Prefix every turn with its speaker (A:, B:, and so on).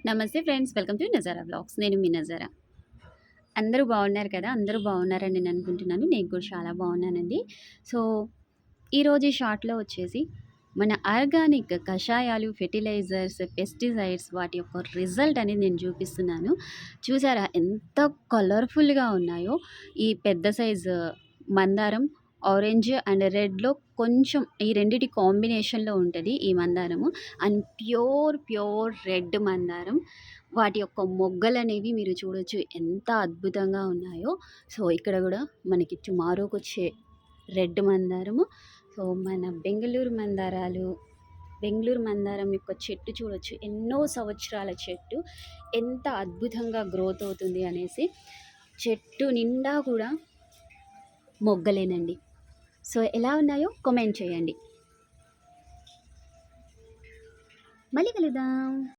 A: నమస్తే friends, welcome to Nazara vlogs. నేను మీ నజారా. అందరూ బాగున్నారు కదా? అందరూ బాగున్నారని నేను అనుకుంటున్నాను. నేను కూడా చాలా బాగున్నానండి. సో, ఈరోజు ఈ షార్ట్‌లో వచ్చేసి మన ఆర్గానిక్ కషాయాలు, ఫెర్టిలైజర్స్, పెస్టిసైడ్స్ వాటి యొక్క రిజల్ట్ అనేది నేను చూపిస్తున్నాను. చూసారా ఎంత కలర్‌ఫుల్‌గా ఉన్నాయో! ఈ పెద్ద సైజు మందారం ఆరెంజ్ అండ్ రెడ్‌లో కొంచెం ఈ రెండిటి కాంబినేషన్‌లో ఉంటది ఈ మందారము. అండ్ ప్యూర్ రెడ్ మందారం. వాటి యొక్క మొగ్గలనేవి మీరు చూడొచ్చు ఎంత అద్భుతంగా ఉన్నాయో. సో, ఇక్కడ గూడా మనకి టుమారోకొచ్చే రెడ్ మందారము. సో, మన బెంగుళూరు మందారం యొక్క చెట్టు చూడొచ్చు. ఎన్నో సంవత్సరాల చెట్టు. ఎంత అద్భుతంగా గ్రోత్ అవుతుంది అనేసి. చెట్టు నిండా కూడా మొగ్గలేనండి. సో, ఎలా ఉన్నాయో కామెంట్ చేయండి. మళ్ళీ కలుద్దాం.